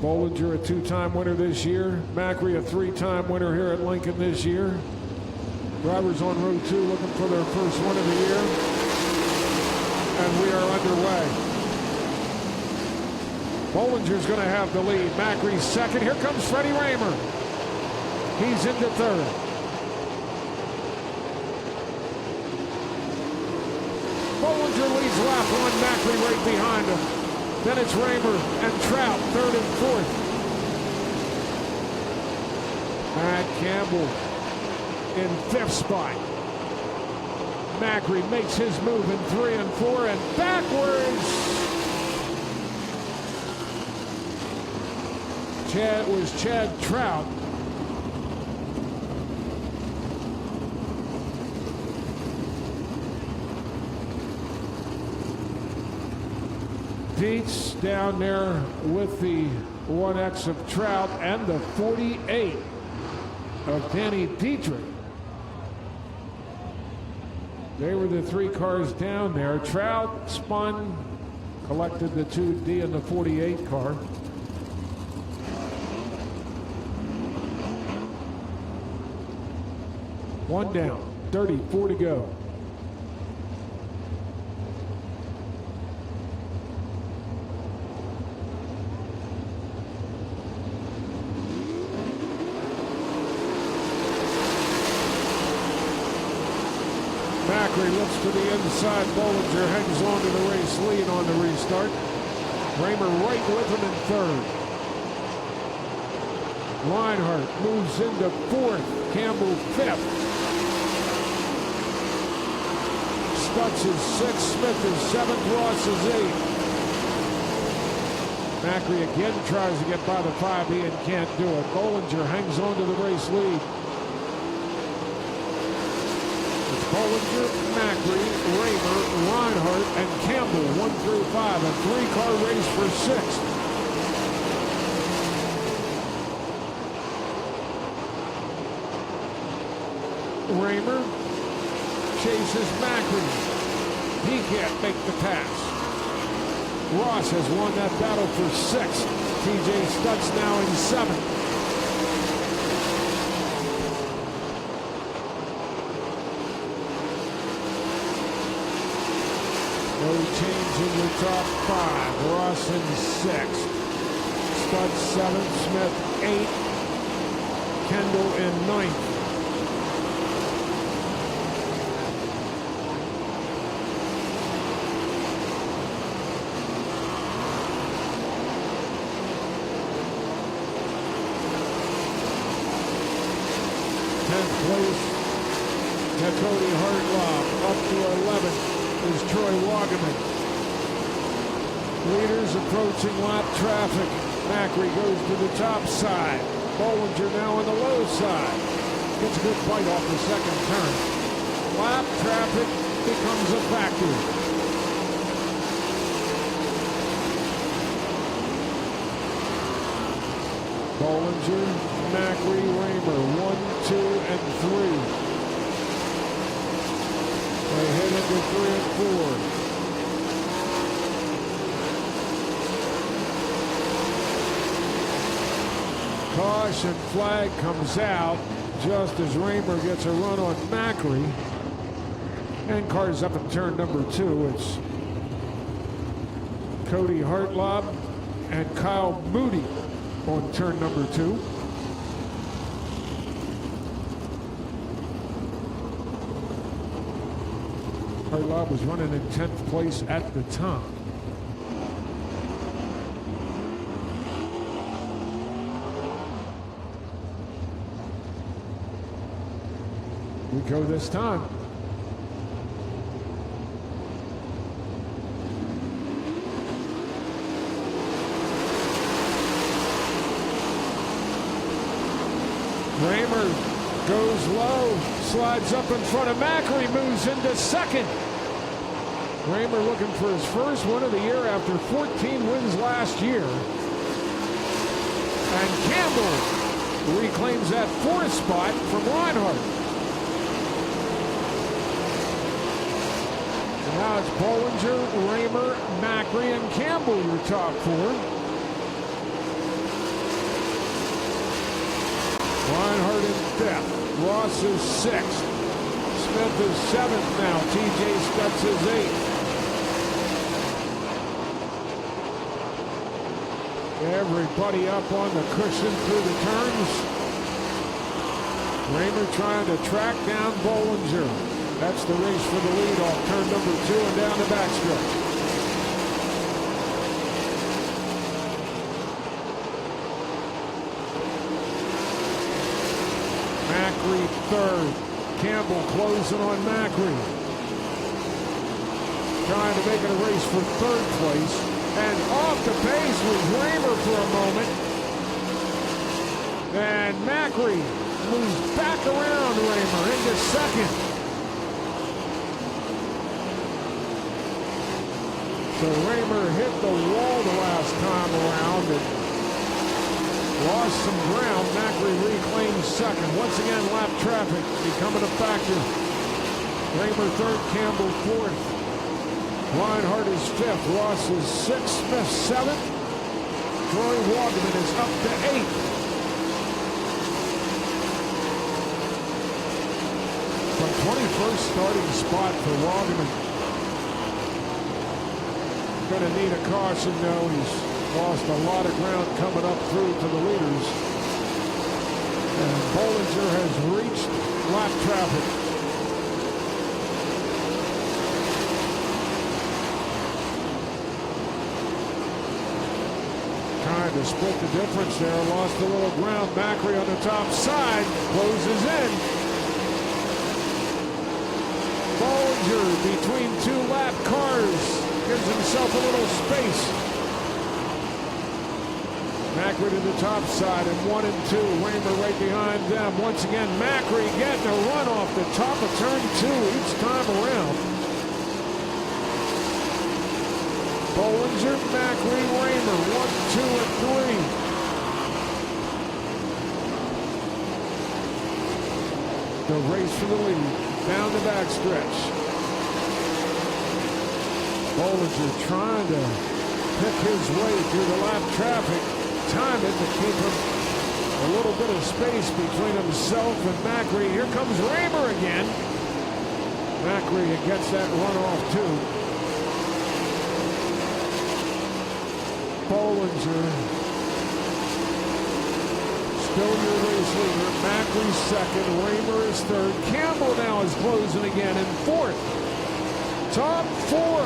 Bollinger, a two-time winner this year. Macri, a three-time winner here at Lincoln this year. Drivers on row 2 looking for their first win of the year. And we are underway. Bollinger's going to have the lead. Macri's second. Here comes Freddie Rahmer. He's into third. Bollinger leads lap 1. Macri right behind him. Then it's Rahmer and Trout, third and fourth. Matt Campbell in fifth spot. Macri makes his move in 3 and 4 and backwards. Chad Trout. Pete's down there with the 1X of Trout and the 48 of Danny Dietrich. They were the 3 cars down there. Trout spun, collected the 2D and the 48 car. One down, 34 to go. Macri looks to the inside. Bollinger hangs on to the race lead on the restart. Rahmer right with him in third. Reinhardt moves into fourth. Campbell fifth. Stutz is sixth. Smith is seventh. Ross is eighth. Macri again tries to get by the 5E and can't do it. Bollinger hangs on to the race lead. Bollinger, Macri, Rahmer, Reinhardt, and Campbell 1 through 5. A 3-car race for 6th. Rahmer chases Macri. He can't make the pass. Ross has won that battle for 6th. TJ Stutz now in 7th. No change in the top 5. Ross in 6th. Stutz 7th. Smith 8th. Kendall in 9th. Place, Cody Hartloff. Up to 11th is Troy Wagaman. Leaders approaching lap traffic. Macri goes to the top side. Bollinger now on the low side. Gets a good bite off the second turn. Lap traffic becomes a factor. Bollinger, Macri, Rahmer, 1, 2, and 3. They head into 3 and 4. Caution flag comes out just as Rahmer gets a run on Macri. And cars up in turn number 2. It's Cody Hartlob and Kyle Moody on turn number 2. Hartlob was running in 10th place at the time. We go this time. Rahmer goes low, slides up in front of Macri, moves into second. Rahmer looking for his first win of the year after 14 wins last year. And Campbell reclaims that 4th spot from Reinhardt. And now it's Bollinger, Rahmer, Macri, and Campbell, your top 4. fifth. Ross is sixth. Smith is seventh now. TJ Stutz is eighth. Everybody up on the cushion through the turns. Rahmer trying to track down Bollinger. That's the race for the lead off turn number 2 and down the backstretch. Macri third. Campbell closing on Macri. Trying to make it a race for third place. And off the pace was Rahmer for a moment. And Macri moves back around Rahmer into second. So Rahmer hit the wall the last time around and lost some ground. Macri reclaimed second. Once again, lap traffic becoming a factor. Rahmer third, Campbell fourth. Reinhardt is fifth. Ross is sixth. Smith seventh. Troy Waldman is up to eighth. From 21st starting spot for Waldman. Going to need a caution though. He's lost a lot of ground coming up through to the leaders. And Bollinger has reached lap traffic. Trying to split the difference there. Lost a little ground. Macri on the top side. Closes in. Bollinger between two lap cars. Gives himself a little space. Macri to the top side in 1 and 2. Rahmer right behind them. Once again, Macri getting a run off the top of turn 2 each time around. Bollinger, Macri, Rahmer, 1, 2, and 3. The race for the lead down the backstretch. Bollinger trying to pick his way through the lap traffic. Time it to keep him a little bit of space between himself and Macri. Here comes Rahmer again. Macri gets that run off too. Bollinger still your race leader. Macri second. Rahmer is third. Campbell now is closing again in fourth. Top 4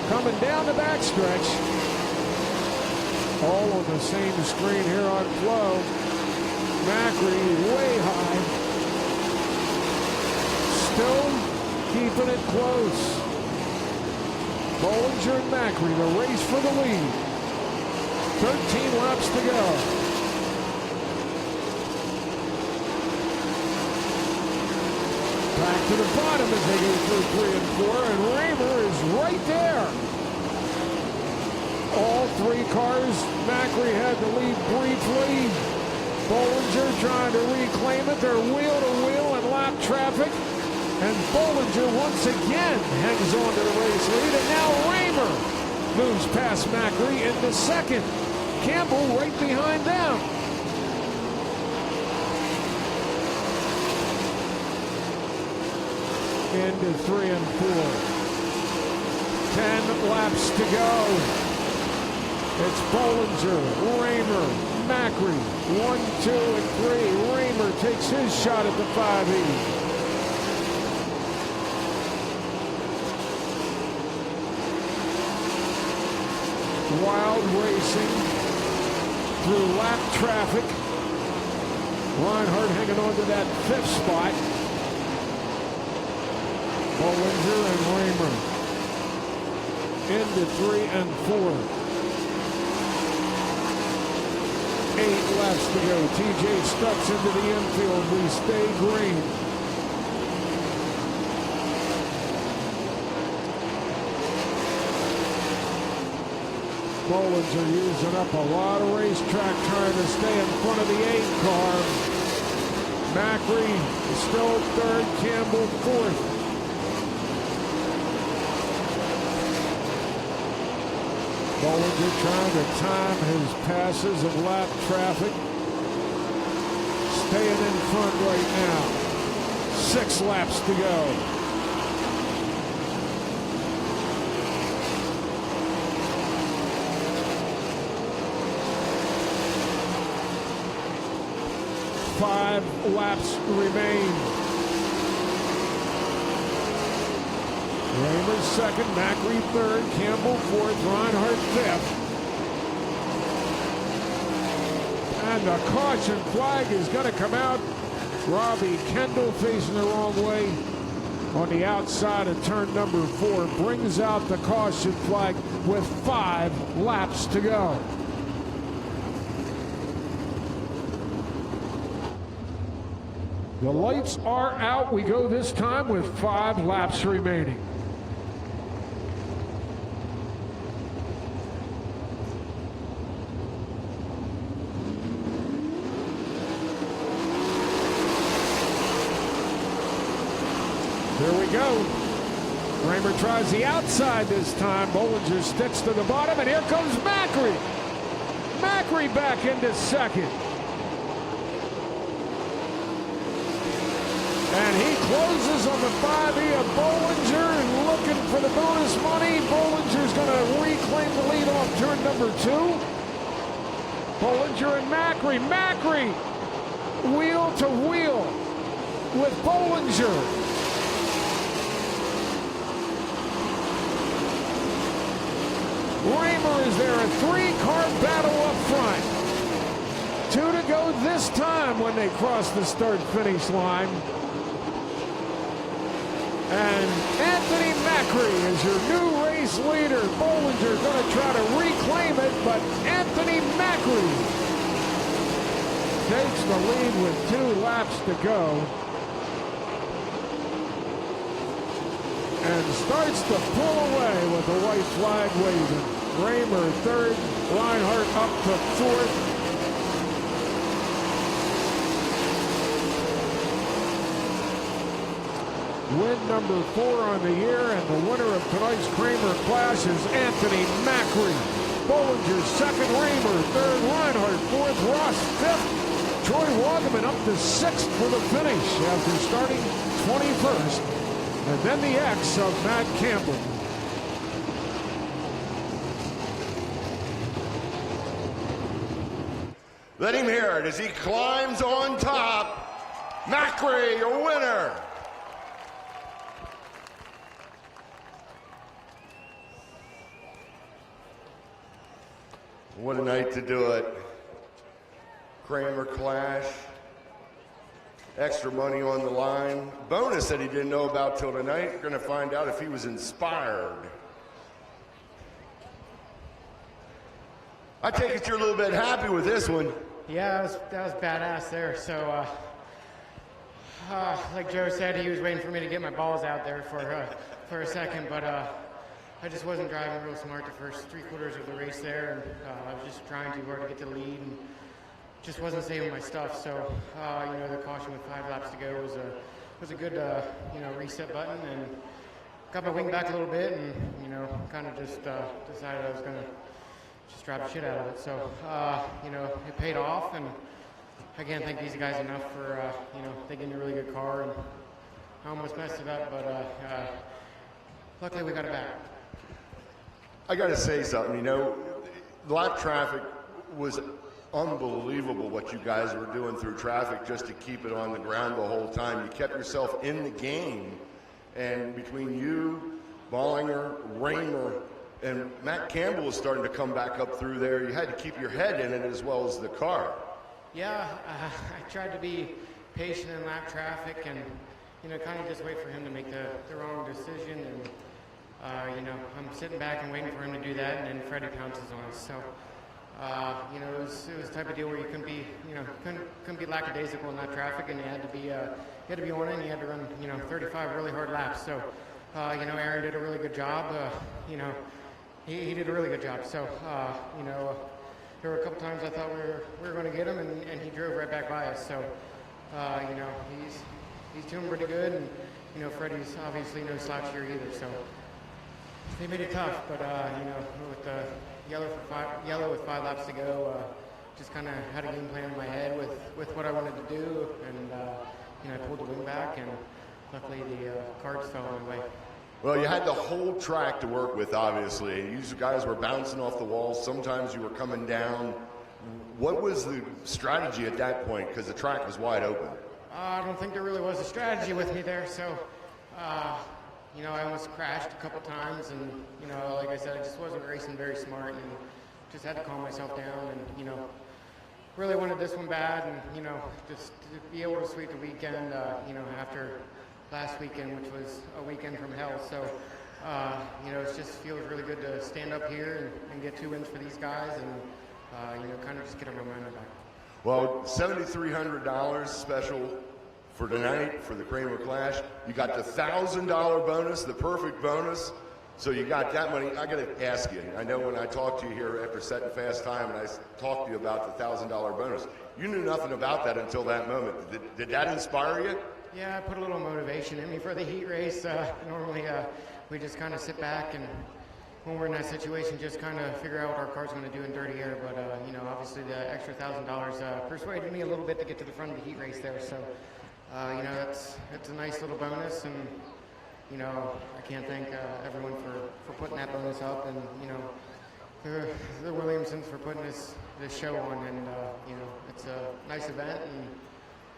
coming down the backstretch. All on the same screen here on Flow. Macri way high. Still keeping it close. Bollinger and Macri, the race for the lead. 13 laps to go. Back to the bottom as they go through 3 and 4, and Rahmer is right there. All 3 cars, Macri had the lead briefly. Bollinger trying to reclaim it. They're wheel to wheel in lap traffic. And Bollinger once again hangs on to the race lead. And now Rahmer moves past Macri into second. Campbell right behind them. Into 3 and 4. 10 laps to go. It's Bollinger, Rahmer, Macri. 1, 2, and 3. Rahmer takes his shot at the 5E. Wild racing through lap traffic. Reinhardt hanging on to that 5th spot. Bollinger and Rahmer into 3 and 4. 8 laps to go. TJ Stutz into the infield. We stay green. Bollinger using up a lot of racetrack trying to stay in front of the 8 car. Macri is still 3rd, Campbell 4th. Bollinger trying to time his passes of lap traffic. staying in front right now. 6 laps to go. Five laps remain. Rahmer second, Macri third, Campbell fourth, Reinhardt fifth. And a caution flag is going to come out. Robbie Kendall facing the wrong way on the outside of turn number 4 brings out the caution flag with 5 laps to go. The lights are out. We go this time with 5 laps remaining. Here we go. Kramer tries the outside this time. Bollinger sticks to the bottom, and here comes Macri. Macri back into second. And he closes on the 5E of Bollinger and looking for the bonus money. Bollinger's going to reclaim the lead off turn number 2. Bollinger and Macri. Macri wheel to wheel with Bollinger. Rahmer is there, a 3-car battle up front. 2 to go this time when they cross the start-finish line. And Anthony Macri is your new race leader. Bollinger going to try to reclaim it, but Anthony Macri takes the lead with 2 laps to go. And starts to pull away with the white flag waving. Rahmer third, Reinhardt up to 4th. Win number 4 on the year, and the winner of tonight's Kramer Klash is Anthony Macri. Bollinger second, Rahmer third, Reinhardt fourth, Ross fifth. Troy Wagaman up to 6th for the finish after starting 21st. And then the X of Matt Campbell. Let him hear it as he climbs on top. Macri, your winner. What a night to do it. Kramer Klash. Extra money on the line. Bonus that he didn't know about till tonight. We're going to find out if he was inspired. I take it you're a little bit happy with this one. Yeah, that was badass there. So, like Joe said, he was waiting for me to get my balls out there for a second, but I just wasn't driving real smart the first 3/4 of the race there, and I was just trying too hard to get the lead, and just wasn't saving my stuff. So, you know, the caution with 5 laps to go was a good, you know, reset button, and got my wing back a little bit, and you know, kind of just decided I was gonna just drive the shit out of it. So, you know, it paid off, and I can't thank these guys enough for, you know, they gave me a really good car, and I almost messed it up, but luckily we got it back. I got to say something, you know, lap traffic was unbelievable what you guys were doing through traffic just to keep it on the ground the whole time. You kept yourself in the game, and between you, Bollinger, Rahmer, and Matt Campbell was starting to come back up through there. You had to keep your head in it as well as the car. Yeah, I tried to be patient in lap traffic and, you know, kind of just wait for him to make the wrong decision. And, you know, I'm sitting back and waiting for him to do that, and then Freddie pounces on us. So, you know, it was the type of deal where you couldn't be, you know, couldn't be lackadaisical in that traffic, and you had to be on it, and you had to run, you know, 35 really hard laps. So, you know, Aaron did a really good job. You know, he did a really good job. So, you know, there were a couple times I thought we were going to get him, and he drove right back by us. So, you know, he's doing pretty good, and you know, Freddie's obviously no slouch here either. So. They made it tough, but you know, with the yellow with 5 laps to go, just kind of had a game plan in my head with what I wanted to do, and you know, I pulled the wing back, and luckily the cards fell my way. Well, you had the whole track to work with, obviously. You guys were bouncing off the walls. Sometimes you were coming down. What was the strategy at that point? Because the track was wide open. I don't think there really was a strategy with me there. So, you know, I almost crashed a couple times, and you know, like I said, I just wasn't racing very smart, and just had to calm myself down, and you know, really wanted this one bad, and you know, just to be able to sweep the weekend, you know, after last weekend, which was a weekend from hell. So, you know, it just feels really good to stand up here and get 2 wins for these guys, and you know, kind of just get our momentum back. Well, $7,300 special for tonight for the Kramer Klash. You got the $1,000 bonus, the perfect bonus. So you got that money. I got to ask you. I know when I talked to you here after setting fast time, and I talked to you about the $1,000 bonus, you knew nothing about that until that moment. Did that inspire you? Yeah, I put a little motivation in me for the heat race. Normally, we just kind of sit back, and when we're in that situation, just kind of figure out what our car's going to do in dirty air. But you know, obviously, the extra $1,000 persuaded me a little bit to get to the front of the heat race there. So, you know, it's a nice little bonus, and you know, I can't thank everyone for putting that bonus up, and you know, the Williamsons for putting this show on, and you know, it's a nice event, and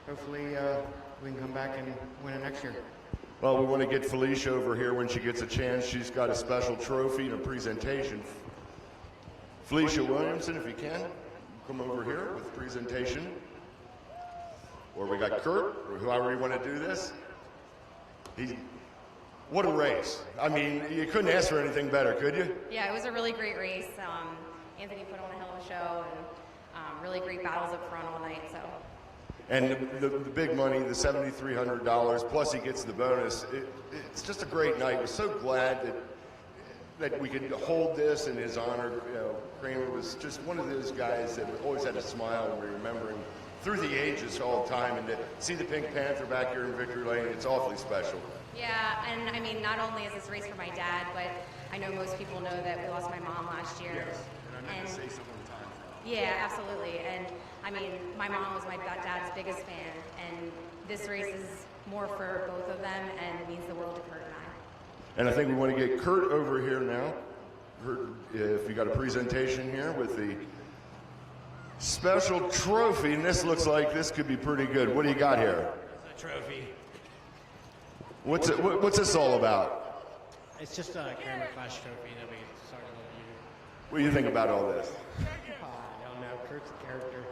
hopefully we can come back and win it next year. Well, we want to get Felicia over here when she gets a chance. She's got a special trophy and a presentation. Felicia Williamson, if you can, come over here with the presentation. Or we got Kurt, or whoever you want to do this. What a race. I mean, you couldn't ask for anything better, could you? Yeah, it was a really great race. Anthony put on a hell of a show, and really great battles up front all night. So. And the big money, the $7,300, plus he gets the bonus. It's just a great night. We're so glad that we could hold this in his honor. You know, Kramer was just one of those guys that always had a smile, and we remember him through the ages all the time. And to see the Pink Panther back here in Victory Lane, it's awfully special. Yeah, and I mean, not only is this race for my dad, but I know most people know that we lost my mom last year. Yes, and I meant to say something on time. Yeah, absolutely. And I mean, my mom was my dad's biggest fan, and this race is more for both of them and means the world to Kurt and I. And I think we want to get Kurt over here now. Kurt, if you got a presentation here with the special trophy, and this looks like this could be pretty good. What do you got here? It's a trophy. What's this all about? It's just a Kramer Klash trophy that we started with you. What do you think about all this? I don't know. Kurt's a character.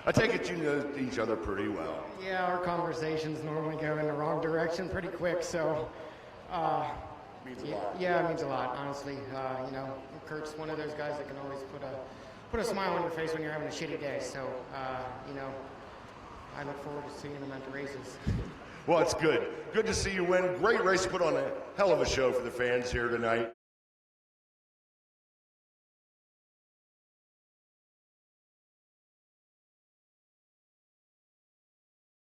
I take it you know each other pretty well. Yeah, our conversations normally go in the wrong direction pretty quick, so. Means a lot. Yeah, it means a lot, honestly. You know, Kurt's one of those guys that can always put a smile on your face when you're having a shitty day. So, you know, I look forward to seeing him at the races. Well, it's good. Good to see you win. Great race. Put on a hell of a show for the fans here tonight.